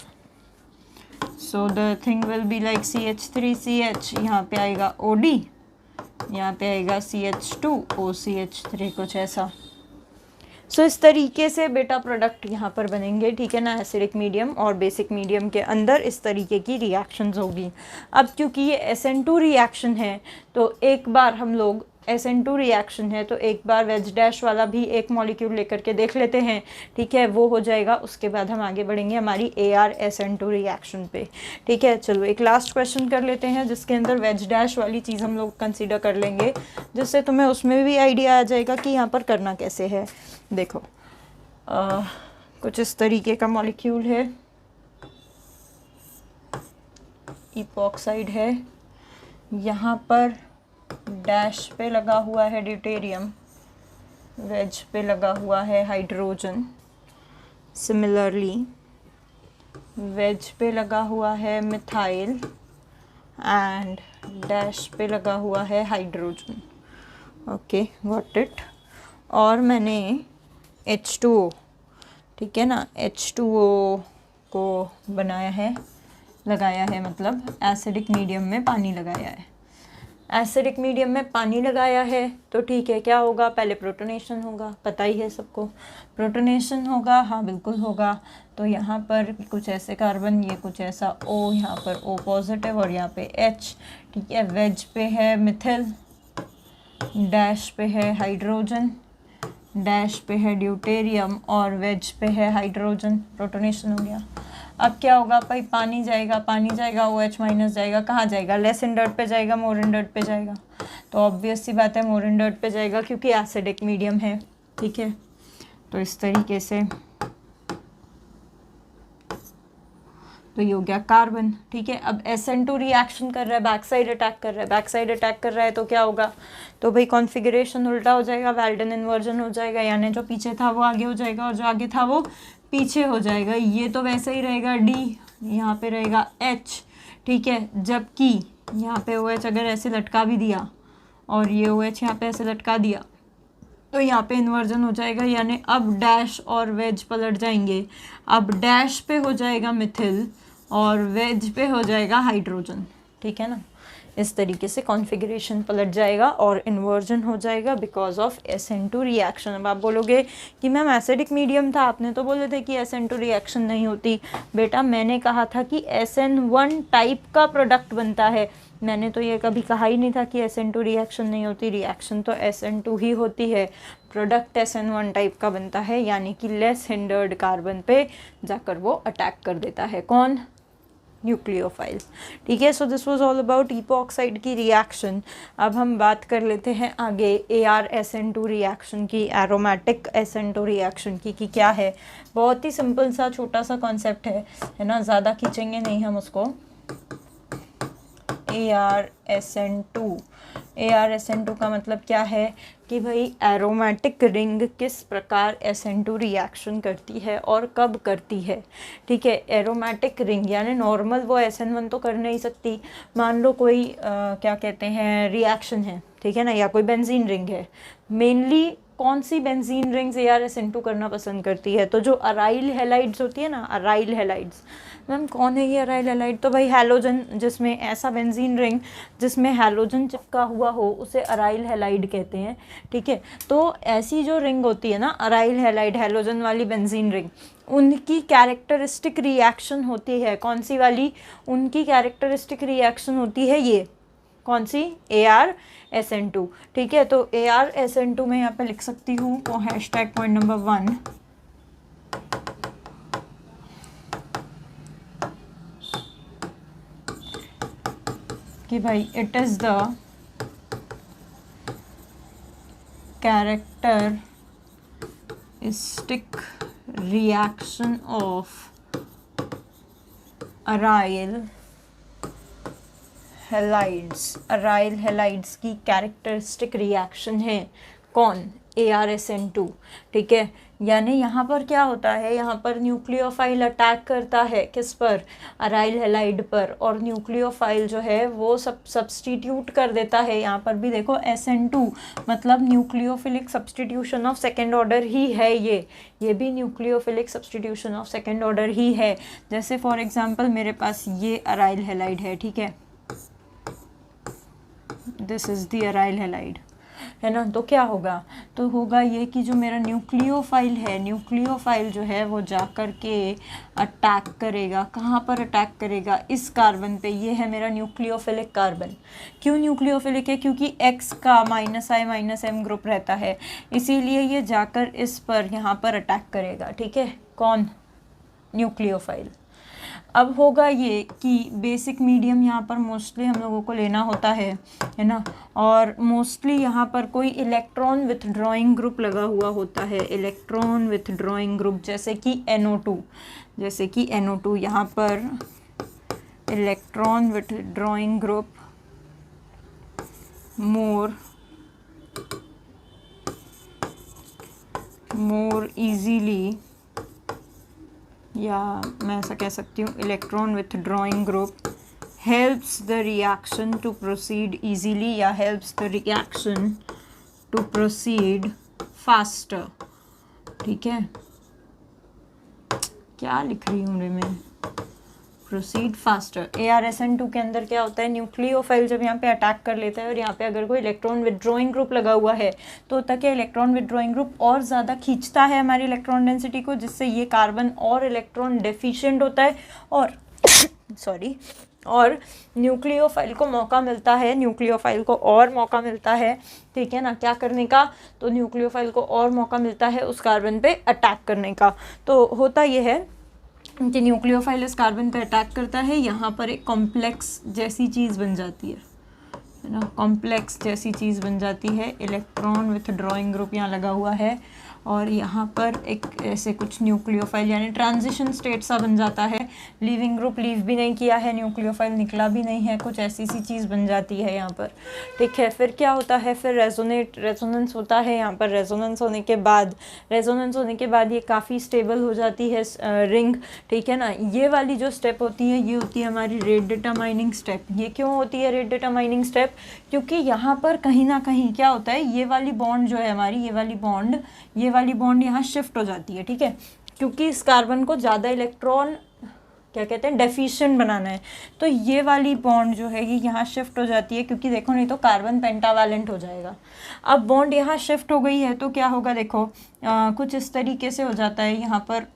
so the thing will be like CH3CH, यहाँ पे आएगा OD, यहाँ पे आएगा CH2 OCH3, कुछ ऐसा। सो इस तरीके से बेटा प्रोडक्ट यहाँ पर बनेंगे। ठीक है ना, एसिडिक मीडियम और बेसिक मीडियम के अंदर इस तरीके की रिएक्शंस होगी। अब क्योंकि ये SN2 रिएक्शन है, तो एक बार हम लोग SN2 रिएक्शन है तो एक बार वेज डैश वाला भी एक मॉलिक्यूल लेकर के देख लेते हैं। ठीक है, वो हो जाएगा, उसके बाद हम आगे बढ़ेंगे हमारी AR-SN2 रिएक्शन पे। ठीक है, चलो एक लास्ट क्वेश्चन कर लेते हैं जिसके अंदर वेज डैश वाली चीज़ हम लोग कंसीडर कर लेंगे, जिससे तुम्हें उसमें भी आइडिया आ जाएगा कि यहाँ पर करना कैसे है। देखो कुछ इस तरीके का मॉलिक्यूल है, इपॉक्साइड है, यहाँ पर डैश पे लगा हुआ है ड्यूटेरियम, वेज पे लगा हुआ है हाइड्रोजन, सिमिलरली वेज पे लगा हुआ है मिथाइल एंड डैश पे लगा हुआ है हाइड्रोजन। Okay, got it. और मैंने H2O, ठीक है ना, H2O को बनाया है, लगाया है, मतलब एसिडिक मीडियम में पानी लगाया है। एसिडिक मीडियम में पानी लगाया है तो ठीक है, क्या होगा, पहले प्रोटोनेशन होगा, पता ही है सबको, प्रोटोनेशन होगा, हाँ बिल्कुल होगा। तो यहाँ पर कुछ ऐसे कार्बन, ये कुछ ऐसा O, यहाँ पर O पॉजिटिव और यहाँ पे H। ठीक है, वेज पे है मिथिल, डैश पे है हाइड्रोजन, डैश पे है ड्यूटेरियम और वेज पे है हाइड्रोजन, प्रोटोनेशन हो गया। अब क्या होगा भाई, पानी जाएगा, पानी जाएगा, OH- जाएगा, कहाँ जाएगा, लेस हिंडर्ड पे जाएगा, मोर हिंडर्ड पे जाएगा। तो ऑब्वियस सी बात है मोर हिंडर्ड पे जाएगा क्योंकि एसिडिक मीडियम है। ठीक है, तो इस तरीके से तो ये हो गया कार्बन। ठीक है, अब SN2 रिएक्शन कर रहा है, बैक साइड अटैक कर रहा है, बैक साइड अटैक कर रहा है तो क्या होगा, तो भाई कॉन्फ़िगरेशन उल्टा हो जाएगा, वेल्डन इन्वर्जन हो जाएगा, यानी जो पीछे था वो आगे हो जाएगा और जो आगे था वो पीछे हो जाएगा। ये तो वैसे ही रहेगा D, यहाँ पे रहेगा H। ठीक है, जबकि यहाँ पे OH अगर ऐसे लटका भी दिया और ये OH यहाँ पे ऐसे लटका दिया तो यहाँ पे इन्वर्जन हो जाएगा, यानी अब डैश और वेज पलट जाएंगे। अब डैश पे हो जाएगा मिथिल और वेज पे हो जाएगा हाइड्रोजन। ठीक है ना, इस तरीके से कॉन्फ़िगरेशन पलट जाएगा और इन्वर्जन हो जाएगा बिकॉज ऑफ SN2 रिएक्शन। अब आप बोलोगे कि मैम एसिडिक मीडियम था, आपने तो बोले थे कि SN2 रिएक्शन नहीं होती। बेटा मैंने कहा था कि SN1 टाइप का प्रोडक्ट बनता है, मैंने तो ये कभी कहा ही नहीं था कि SN2 रिएक्शन नहीं होती। रिएक्शन तो SN2 ही होती है, प्रोडक्ट SN1 टाइप का बनता है, यानी कि लेस हिंडर्ड कार्बन पे जाकर वो अटैक कर देता है। कौन, न्यूक्लियोफाइल। ठीक है, so this was all about epoxide की रिएक्शन। अब हम बात कर लेते हैं आगे AR-SN2 रिएक्शन की, एरोमेटिक SN2 रिएक्शन की, कि क्या है। बहुत ही सिंपल सा छोटा सा कॉन्सेप्ट है ना, ज़्यादा खींचेंगे नहीं हम उसको। ArSN2। ArSN2 का मतलब क्या है कि भाई एरोमेटिक रिंग किस प्रकार SN2 रिएक्शन करती है और कब करती है। ठीक है, एरोमेटिक रिंग यानी नॉर्मल वो SN1 तो कर नहीं सकती। मान लो कोई क्या कहते हैं रिएक्शन है, ठीक है ना, या कोई बेंजीन रिंग है। मेनली कौन सी बेंजीन रिंग्स ArSN2 करना पसंद करती है? तो जो अराइल हैलाइड्स होती है ना, अराइल हैलाइड्स। मैम कौन है ये अराइल हैलाइड? तो भाई हैलोजन, जिसमें ऐसा बेंजीन रिंग जिसमें हैलोजन चिपका हुआ हो उसे अराइल हैलाइड कहते हैं। ठीक है, तो ऐसी जो रिंग होती है ना अराइल हैलाइड, हैलोजन वाली बेंजीन रिंग, उनकी कैरेक्टरिस्टिक रिएक्शन होती है कौन सी वाली? उनकी कैरेक्टरिस्टिक रिएक्शन होती है ये कौन सी? ArSN2। ठीक है, तो ArSN2 में यहाँ पे लिख सकती हूँ हैशटैग पॉइंट नंबर 1 कि भाई it is the characteristic reaction of aryl halides. Aryl halides की कैरेक्टरिस्टिक रिएक्शन है कौन? ArSN2। ठीक है, यानी यहाँ पर क्या होता है, यहाँ पर न्यूक्लियोफाइल अटैक करता है किस पर? अराइल हैलाइड पर, और न्यूक्लियोफाइल जो है वो सब्सटीट्यूट कर देता है। यहाँ पर भी देखो SN2 मतलब nucleophilic substitution of second order ही है ये भी nucleophilic substitution of second order ही है। जैसे फॉर एग्जांपल मेरे पास ये अराइल हैलाइड है, ठीक है, this is the aryl halide, है ना। तो क्या होगा? तो होगा ये कि जो मेरा न्यूक्लियोफाइल है, न्यूक्लियोफाइल जो है वो जा कर के अटैक करेगा। कहाँ पर अटैक करेगा? इस कार्बन पे। ये है मेरा न्यूक्लियोफिलिक कार्बन। क्यों न्यूक्लियोफिलिक है? क्योंकि X का -I-M ग्रुप रहता है, इसीलिए ये जाकर इस पर यहाँ पर अटैक करेगा। ठीक है, कौन? न्यूक्लियोफाइल। अब होगा ये कि बेसिक मीडियम यहाँ पर मोस्टली हम लोगों को लेना होता है ना, और मोस्टली यहाँ पर कोई इलेक्ट्रॉन विथड्रॉइंग ग्रुप लगा हुआ होता है, इलेक्ट्रॉन विथड्रॉइंग ग्रुप, जैसे कि NO2, जैसे कि NO2 यहाँ पर electron withdrawing group more easily, या मैं ऐसा कह सकती हूँ electron withdrawing group helps the reaction to proceed easily, या helps the reaction to proceed faster. ठीक है, क्या लिख रही हूँ रे मैं? Proceed faster. ArSN2 के अंदर क्या होता है? न्यूक्लियोफाइल जब यहाँ पे अटैक कर लेता है और यहाँ पे अगर कोई इलेक्ट्रॉन विथड्रॉइंग ग्रुप लगा हुआ है तो होता क्या, इलेक्ट्रॉन विथड्रॉइंग ग्रुप और ज़्यादा खींचता है हमारी इलेक्ट्रॉन डेंसिटी को, जिससे ये कार्बन और इलेक्ट्रॉन डेफिशिएंट होता है और सॉरी, और न्यूक्लियोफाइल को मौका मिलता है, न्यूक्लियोफाइल को और मौका मिलता है, ठीक है ना, क्या करने का? तो न्यूक्लियोफाइल को और मौका मिलता है उस कार्बन पे अटैक करने का। तो होता ये है कि न्यूक्लियोफाइल इस कार्बन पे अटैक करता है, यहाँ पर एक कॉम्प्लेक्स जैसी चीज़ बन जाती है ना, कॉम्प्लेक्स जैसी चीज़ बन जाती है। इलेक्ट्रॉन विथड्रॉइंग ग्रुप यहाँ लगा हुआ है और यहाँ पर एक ऐसे कुछ न्यूक्लियोफाइल यानी ट्रांजिशन स्टेट सा बन जाता है। लीविंग ग्रुप लीव भी नहीं किया है, न्यूक्लियोफाइल निकला भी नहीं है, कुछ ऐसी सी चीज़ बन जाती है यहाँ पर। ठीक है, फिर क्या होता है? फिर रेजोनेंस होता है यहाँ पर। रेजोनेंस होने के बाद ये काफ़ी स्टेबल हो जाती है रिंग, ठीक है ना। ये वाली जो स्टेप होती है ये होती है हमारी रेट डिटरमाइनिंग स्टेप। ये क्यों होती है रेट डिटरमाइनिंग स्टेप? क्योंकि यहाँ पर कहीं ना कहीं क्या होता है, ये वाली बॉन्ड जो है हमारी, ये वाली बॉन्ड यहाँ शिफ्ट हो जाती है। ठीक है, क्योंकि इस कार्बन को ज़्यादा इलेक्ट्रॉन क्या कहते हैं, डेफिशिएंट बनाना है, तो ये वाली बॉन्ड जो है ये यहाँ शिफ्ट हो जाती है, क्योंकि देखो नहीं तो कार्बन पेंटावैलेंट हो जाएगा। अब बॉन्ड यहाँ शिफ्ट हो गई है तो क्या होगा, देखो कुछ इस तरीके से हो जाता है यहाँ पर।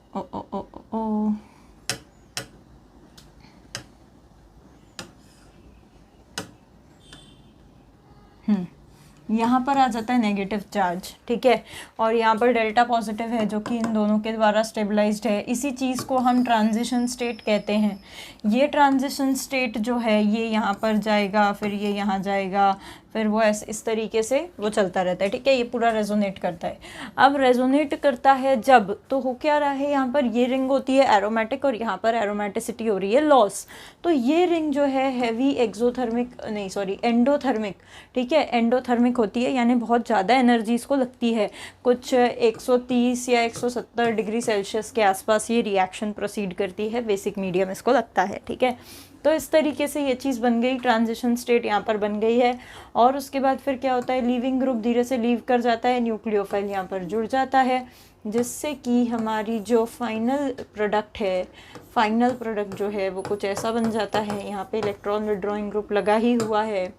यहाँ पर आ जाता है नेगेटिव चार्ज, ठीक है, और यहाँ पर डेल्टा पॉजिटिव है जो कि इन दोनों के द्वारा स्टेबलाइज्ड है। इसी चीज़ को हम ट्रांजिशन स्टेट कहते हैं। ये ट्रांजिशन स्टेट जो है ये यहाँ पर जाएगा, फिर ये यहाँ जाएगा, फिर वो ऐसे इस तरीके से वो चलता रहता है, ठीक है। ये पूरा रेजोनेट करता है। अब रेजोनेट करता है जब, तो हो क्या रहा है, यहाँ पर ये रिंग होती है एरोमेटिक और यहाँ पर एरोमेटिसिटी हो रही है लॉस। तो ये रिंग जो है हैवी एक्सोथर्मिक नहीं सॉरी एंडोथर्मिक, ठीक है, एंडोथर्मिक होती है, यानी बहुत ज़्यादा एनर्जी इसको लगती है। कुछ 130 या 170 डिग्री सेल्सियस के आसपास ये रिएक्शन प्रोसीड करती है, बेसिक मीडियम इसको लगता है, ठीक है। तो इस तरीके से ये चीज़ बन गई, ट्रांजिशन स्टेट यहाँ पर बन गई है। और उसके बाद फिर क्या होता है, लीविंग ग्रुप धीरे से लीव कर जाता है, न्यूक्लियोफाइल यहाँ पर जुड़ जाता है, जिससे कि हमारी जो फाइनल प्रोडक्ट है, फाइनल प्रोडक्ट जो है वो कुछ ऐसा बन जाता है। यहाँ पे इलेक्ट्रॉन विड्रॉइंग ग्रुप लगा ही हुआ है,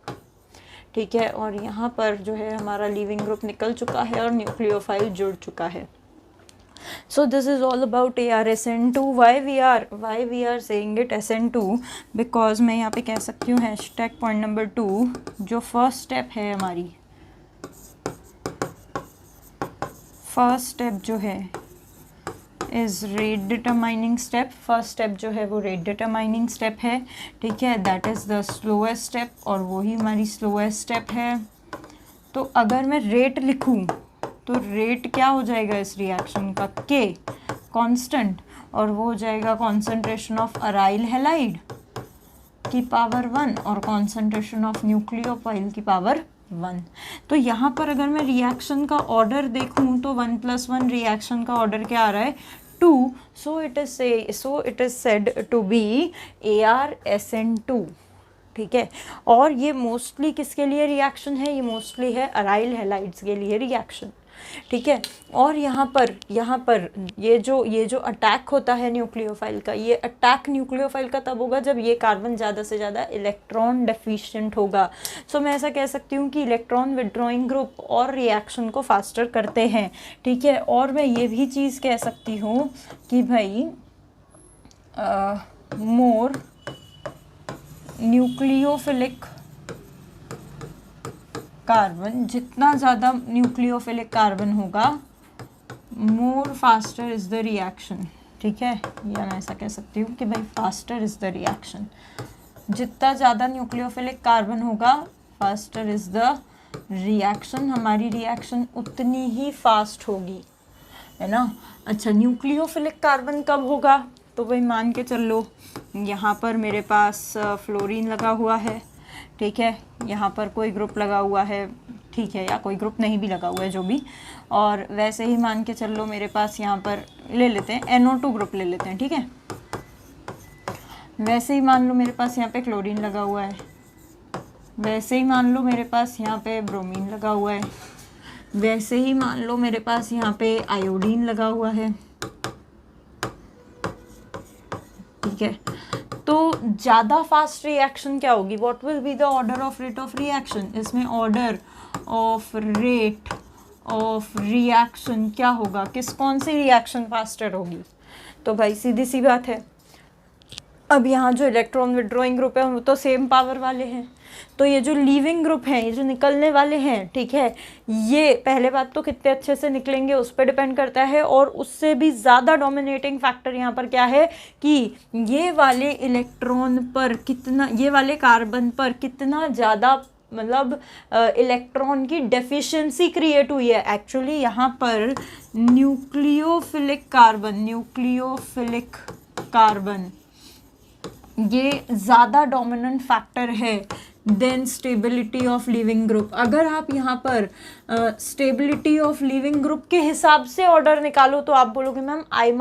ठीक है, और यहाँ पर जो है हमारा लीविंग ग्रुप निकल चुका है और न्यूक्लियोफाइल जुड़ चुका है। So this is all about ArSN2. Why we are saying it SN2? Because मैं यहाँ पे कह सकती हूँ हैशटैग पॉइंट नंबर 2 जो फर्स्ट स्टेप है हमारी, फर्स्ट स्टेप जो है is rate determining step. First step जो है वो रेट डिटरमाइनिंग स्टेप है, ठीक है, that is the slowest step, और वही हमारी स्लोएस्ट स्टेप है। तो अगर मैं रेट लिखूँ तो रेट क्या हो जाएगा इस रिएक्शन का, के कांस्टेंट, और वो हो जाएगा कॉन्सेंट्रेशन ऑफ अराइल हैलाइड की पावर 1 और कॉन्सेंट्रेशन ऑफ न्यूक्लियोफाइल की पावर 1। तो यहाँ पर अगर मैं रिएक्शन का ऑर्डर देखूँ तो 1+1 रिएक्शन का ऑर्डर क्या आ रहा है, 2। So it is said to be ArSN2, ठीक है। और ये मोस्टली किसके लिए रिएक्शन है, ये मोस्टली है अराइल हैलाइड्स के लिए रिएक्शन, ठीक है। और यहाँ पर ये जो अटैक होता है न्यूक्लियोफाइल का, ये अटैक न्यूक्लियोफाइल का तब होगा जब ये कार्बन ज़्यादा से ज़्यादा इलेक्ट्रॉन डेफिशिएंट होगा। सो मैं ऐसा कह सकती हूँ कि इलेक्ट्रॉन विड्रॉइंग ग्रुप और रिएक्शन को फास्टर करते हैं, ठीक है। और मैं ये भी चीज़ कह सकती हूँ कि भाई मोर न्यूक्लियोफिलिक कार्बन, जितना ज़्यादा न्यूक्लियोफिलिक कार्बन होगा more faster is the reaction, ठीक है। या मैं ऐसा कह सकती हूँ कि भाई फास्टर इज़ द रिएक्शन, जितना ज़्यादा न्यूक्लियोफिलिक कार्बन होगा फास्टर इज़ द रिएक्शन, हमारी रिएक्शन उतनी ही फास्ट होगी, है ना। अच्छा, न्यूक्लियोफिलिक कार्बन कब होगा, तो भाई मान के चल लो यहाँ पर मेरे पास फ्लोरीन लगा हुआ है, ठीक है, यहाँ पर कोई ग्रुप लगा हुआ है, ठीक है, या कोई ग्रुप नहीं भी लगा हुआ है जो भी, और वैसे ही मान के चल लो मेरे पास यहाँ पर ले लेते हैं NO2 ग्रुप ले लेते हैं, ठीक है। वैसे ही मान लो मेरे पास यहाँ पे क्लोरीन लगा हुआ है, वैसे ही मान लो मेरे पास यहाँ पे ब्रोमीन लगा हुआ है, वैसे ही मान लो मेरे पास यहाँ पे आयोडीन लगा हुआ है, ठीक है। तो ज़्यादा फास्ट रिएक्शन क्या होगी, what will be the order of rate of reaction, इसमें order of rate of reaction क्या होगा, कौन सी रिएक्शन फास्टर होगी, तो भाई सीधी सी बात है, अब यहाँ जो इलेक्ट्रॉन विड्रॉइंग ग्रुप है वो तो सेम पावर वाले हैं, तो ये जो लीविंग ग्रुप हैं, ये जो निकलने वाले हैं, ठीक है, ये पहले बात तो कितने अच्छे से निकलेंगे उस पर डिपेंड करता है, और उससे भी ज़्यादा डोमिनेटिंग फैक्टर यहाँ पर क्या है कि ये वाले इलेक्ट्रॉन पर कितना, ये वाले कार्बन पर कितना ज़्यादा मतलब इलेक्ट्रॉन की डेफिशिएंसी क्रिएट हुई है। एक्चुअली यहाँ पर न्यूक्लियोफिलिक कार्बन ये ज़्यादा डोमिनेंट फैक्टर है than stability of leaving group. अगर आप यहाँ पर स्टेबिलिटी ऑफ लिविंग ग्रुप के हिसाब से ऑर्डर निकालो तो आप बोलोगे मैम I-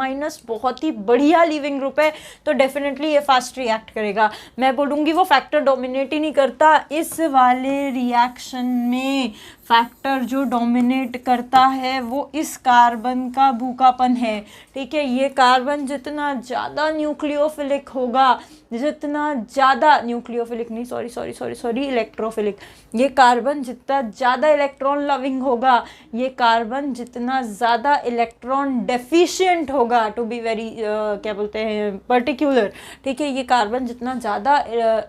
बहुत ही बढ़िया लिविंग ग्रुप है तो डेफिनेटली ये फास्ट रिएक्ट करेगा। मैं बोलूँगी वो फैक्टर डोमिनेट ही नहीं करता। इस वाले रिएक्शन में फैक्टर जो डोमिनेट करता है वो इस कार्बन का भूखापन है। ठीक है, ये कार्बन जितना ज़्यादा न्यूक्लियोफिलिक होगा, जितना ज़्यादा न्यूक्लियोफिलिक नहीं सॉरी इलेक्ट्रोफिलिक, ये कार्बन जितना ज़्यादा इलेक्ट्रॉन लविंग होगा, ये कार्बन जितना ज़्यादा इलेक्ट्रॉन डेफिशिएंट होगा, टू बी वेरी क्या बोलते हैं पर्टिकुलर, ठीक है, ये कार्बन जितना ज़्यादा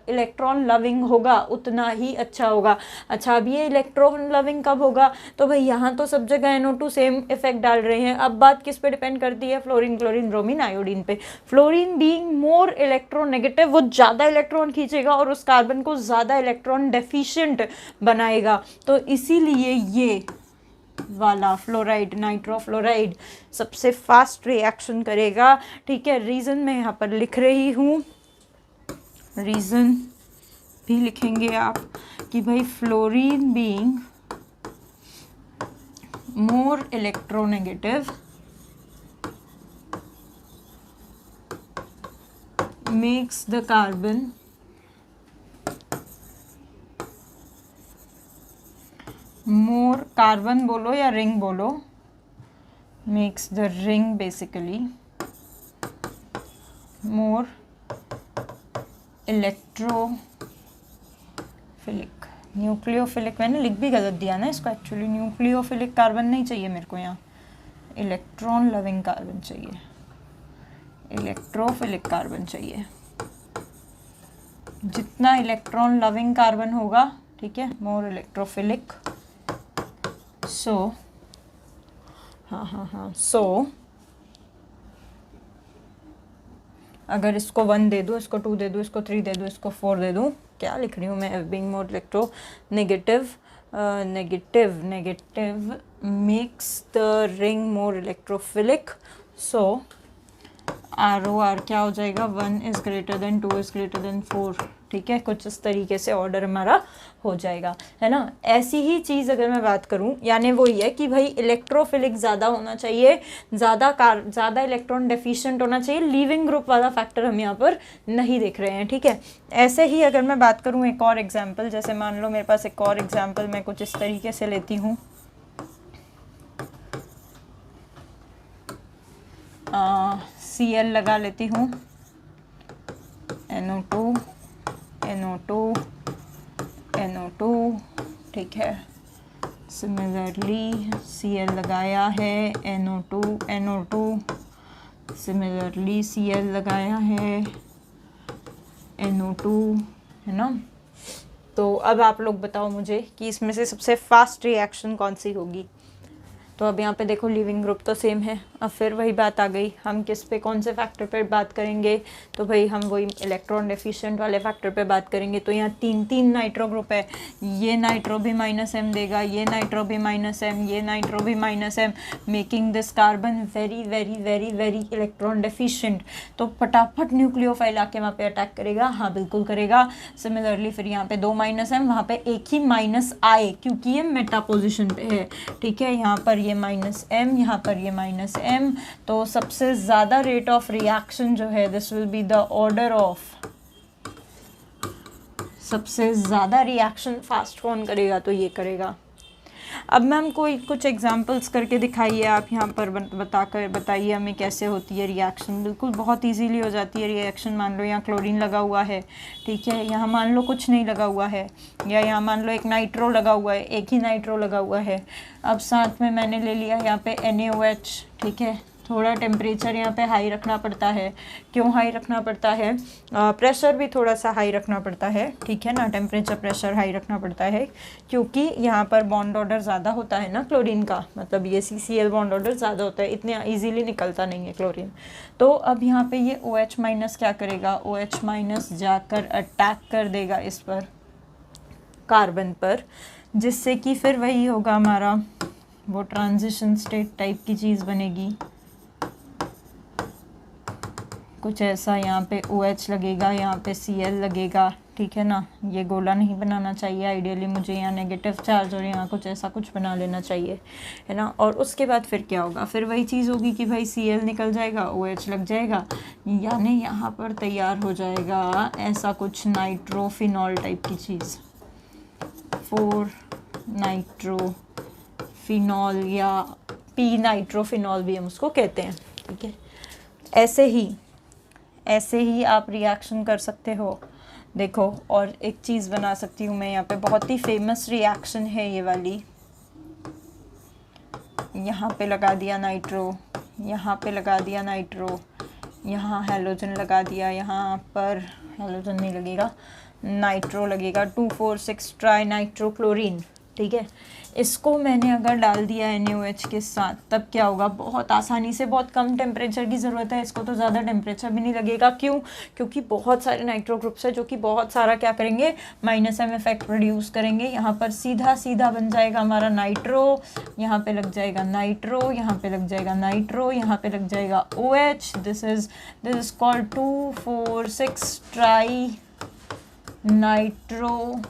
इलेक्ट्रॉन लविंग होगा उतना ही अच्छा होगा। अच्छा, अब ये इलेक्ट्रॉन लविंग कब होगा, तो भाई यहाँ तो सब जगह NO2 सेम इफेक्ट डाल रहे हैं। अब बात किस पे डिपेंड करती है, फ्लोरीन, क्लोरीन, ब्रोमीन, आयोडीन पे। फ्लोरीन बीइंग मोर इलेक्ट्रोनेगेटिव, वो ज़्यादा इलेक्ट्रॉन खींचेगा और उस कार्बन को ज़्यादा इलेक्ट्रॉन डेफिशिएंट बनाएगा, तो इसीलिए ये वाला फ्लोराइड, नाइट्रोफ्लोराइड सबसे फास्ट रिएक्शन करेगा, ठीक है। रीज़न मैं यहाँ पर लिख रही हूँ, रीज़न भी लिखेंगे आप कि भाई fluorine being more electronegative makes the carbon more, carbon बोलो या रिंग बोलो, makes the ring basically more electrophilic। Nucleophilic मैंने लिख भी गलत दिया ना इसको, एक्चुअली न्यूक्लियोफिलिक कार्बन नहीं चाहिए मेरे को, यहाँ इलेक्ट्रॉन लविंग कार्बन चाहिए, इलेक्ट्रोफिलिक कार्बन चाहिए। जितना इलेक्ट्रॉन लविंग कार्बन होगा, ठीक है, मोर इलेक्ट्रोफिलिक। सो हाँ सो अगर इसको 1 दे दूँ, इसको 2 दे दूँ, इसको 3 दे दूँ, इसको 4 दे दूँ, क्या लिख रही हूँ मैं, being more electro negative, negative makes the ring more electrophilic. So ROR क्या हो जाएगा, 1 is greater than 2 is greater than 4, ठीक है, कुछ इस तरीके से ऑर्डर हमारा हो जाएगा, है ना। ऐसी ही चीज़ अगर मैं बात करूं, यानी वो ये है कि भाई इलेक्ट्रोफिलिक ज़्यादा होना चाहिए, ज़्यादा इलेक्ट्रॉन डेफिशिएंट होना चाहिए, लीविंग ग्रुप वाला फैक्टर हम यहाँ पर नहीं देख रहे हैं, ठीक है। ऐसे ही अगर मैं बात करूँ एक और एग्जाम्पल, जैसे मान लो मेरे पास एक और एग्जाम्पल मैं कुछ इस तरीके से लेती हूँ, Cl लगा लेती हूँ, NO2 NO2 NO2, ठीक है। सिमिलरली Cl लगाया है, NO2 NO2, सिमिलरली Cl लगाया है, NO2, है ना। तो अब आप लोग बताओ मुझे कि इसमें से सबसे फास्ट रिएक्शन कौन सी होगी। तो अब यहाँ पे देखो लिविंग ग्रुप तो सेम है, अब फिर वही बात आ गई, हम किस पे, कौन से फैक्टर पे बात करेंगे, तो भाई हम वही इलेक्ट्रॉन डेफिशिएंट वाले फैक्टर पे बात करेंगे। तो यहाँ 3 नाइट्रो ग्रुप है, ये नाइट्रो भी -M देगा, ये नाइट्रो भी -M, ये नाइट्रो भी -M, making this carbon very very very very electron deficient. तो फटाफट न्यूक्लियोफाइल आके वहाँ पे अटैक करेगा, हाँ बिल्कुल करेगा। सिमिलरली फिर यहाँ पे 2 -M, वहाँ पे एक ही -I, क्योंकि ये मेटा पोजिशन पे है, ठीक है। यहाँ पर ये -M, यहाँ पर ये -M, तो सबसे ज़्यादा रेट ऑफ रिएक्शन जो है, this will be the order of, सबसे ज़्यादा रिएक्शन फास्ट कौन करेगा, तो ये करेगा। अब मैम कोई कुछ एग्जांपल्स करके दिखाइए आप यहाँ पर, बताइए हमें कैसे होती है रिएक्शन। बिल्कुल बहुत इजीली हो जाती है रिएक्शन। मान लो यहाँ क्लोरीन लगा हुआ है, ठीक है, यहाँ मान लो कुछ नहीं लगा हुआ है, या यहाँ मान लो एक नाइट्रो लगा हुआ है, एक ही नाइट्रो लगा हुआ है। अब साथ में मैंने ले लिया यहाँ पे NaOH, ठीक है। थोड़ा टेम्परेचर यहाँ पे हाई रखना पड़ता है। क्यों हाई रखना पड़ता है? प्रेशर भी थोड़ा सा हाई रखना पड़ता है, ठीक है ना। टेम्परेचर प्रेशर हाई रखना पड़ता है क्योंकि यहाँ पर बॉन्ड ऑर्डर ज़्यादा होता है ना क्लोरीन का, मतलब ये CCl बॉन्ड ऑर्डर ज़्यादा होता है, इतने ईजीली निकलता नहीं है क्लोरीन। तो अब यहाँ पे ये OH माइनस क्या करेगा, OH माइनस जाकर अटैक कर देगा इस पर, कार्बन पर, जिससे कि फिर वही होगा हमारा, वो ट्रांजिशन स्टेट टाइप की चीज़ बनेगी। कुछ ऐसा, यहाँ पे OH लगेगा, यहाँ पे Cl लगेगा, ठीक है ना। ये गोला नहीं बनाना चाहिए आइडियली मुझे, यहाँ नेगेटिव चार्ज और यहाँ कुछ ऐसा कुछ बना लेना चाहिए, है ना। और उसके बाद फिर क्या होगा, फिर वही चीज़ होगी कि भाई Cl निकल जाएगा, OH लग जाएगा, यानी यहाँ पर तैयार हो जाएगा ऐसा कुछ नाइट्रोफिनॉल टाइप की चीज़, 4 नाइट्रोफिनॉल या P नाइट्रोफिनॉल भी हम उसको कहते हैं, ठीक है। ऐसे ही आप रिएक्शन कर सकते हो। देखो और एक चीज़ बना सकती हूँ मैं यहाँ पे, बहुत ही फेमस रिएक्शन है ये वाली, यहाँ पे लगा दिया नाइट्रो, यहाँ पे लगा दिया नाइट्रो, यहाँ हैलोजन लगा दिया, यहाँ पर हैलोजन नहीं लगेगा, नाइट्रो लगेगा, 2,4,6 ट्राई नाइट्रोक्लोरीन। ठीक है, इसको मैंने अगर डाल दिया NaOH के साथ तब क्या होगा, बहुत आसानी से, बहुत कम टेम्परेचर की ज़रूरत है, इसको तो ज़्यादा टेम्परेचर भी नहीं लगेगा। क्यों? क्योंकि बहुत सारे नाइट्रो ग्रुप्स है जो कि बहुत सारा क्या करेंगे, -M इफेक्ट प्रोड्यूस करेंगे। यहाँ पर सीधा सीधा बन जाएगा हमारा नाइट्रो, यहाँ पे लग जाएगा नाइट्रो, यहाँ पे लग जाएगा नाइट्रो, यहाँ पे लग जाएगा OH। This is called 2,4,6 try nitrophenol.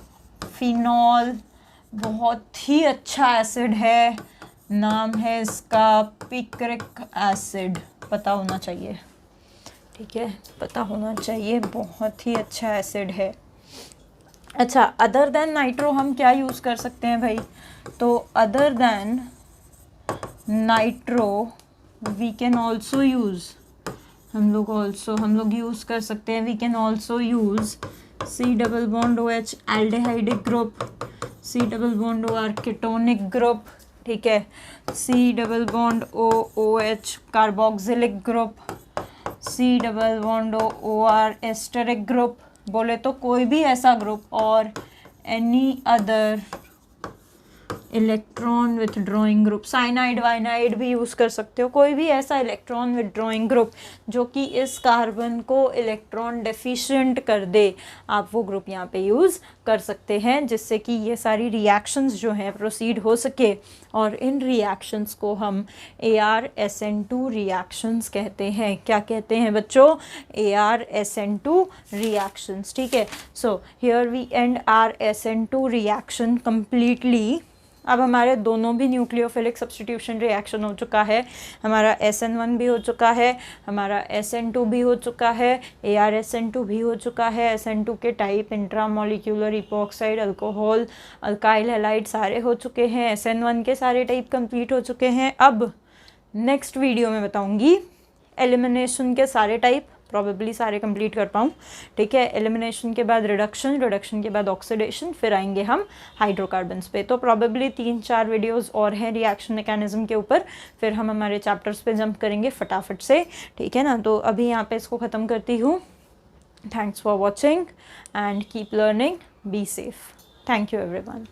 बहुत ही अच्छा एसिड है, नाम है इसका पिक्रिक एसिड। पता होना चाहिए, ठीक है, पता होना चाहिए, बहुत ही अच्छा एसिड है। अच्छा, अदर देन नाइट्रो हम क्या यूज़ कर सकते हैं भाई? तो other than nitro we can also use, हम लोग यूज़ कर सकते हैं, we can also use C double bond OH aldehydic group, C double bond OR ketonic group, ठीक है, C double bond OH carboxylic group, C double bond OR esteric group, बोले तो कोई भी ऐसा ग्रुप, और any other electron withdrawing group, cyanide वाइनाइड भी यूज़ कर सकते हो, कोई भी ऐसा इलेक्ट्रॉन विथड्रॉइंग ग्रुप जो कि इस कार्बन को इलेक्ट्रॉन डेफिशिएंट कर दे, आप वो ग्रुप यहाँ पे यूज़ कर सकते हैं, जिससे कि ये सारी रिएक्शंस जो हैं प्रोसीड हो सके। और इन रिएक्शंस को हम ArSN2 रिएक्शंस कहते हैं। क्या कहते हैं बच्चों? ArSN2 रिएक्शंस, ठीक है। So here we end RSN2 reaction completely. अब हमारे दोनों भी न्यूक्लियोफिलिक सब्स्टिट्यूशन रिएक्शन हो चुका है, हमारा SN1 भी हो चुका है, हमारा SN2 भी हो चुका है, ArSN2 भी हो चुका है। SN2 के type intramolecular epoxide, alcohol, alkyl halide सारे हो चुके हैं। SN1 के सारे टाइप कंप्लीट हो चुके हैं। अब नेक्स्ट वीडियो में बताऊंगी एलिमिनेशन के सारे टाइप, प्रॉबेबली सारे कंप्लीट कर पाऊँ, ठीक है। एलिमिनेशन के बाद रिडक्शन, रिडक्शन के बाद ऑक्सीडेशन, फिर आएंगे हम हाइड्रोकार्बन्स पे। तो प्रॉबेबली 3-4 वीडियोस और हैं रिएक्शन मैकेनिज्म के ऊपर, फिर हम हमारे चैप्टर्स पे जंप करेंगे फटाफट से, ठीक है ना। तो अभी यहाँ पे इसको ख़त्म करती हूँ। Thanks for watching and keep learning, be safe. Thank you everyone.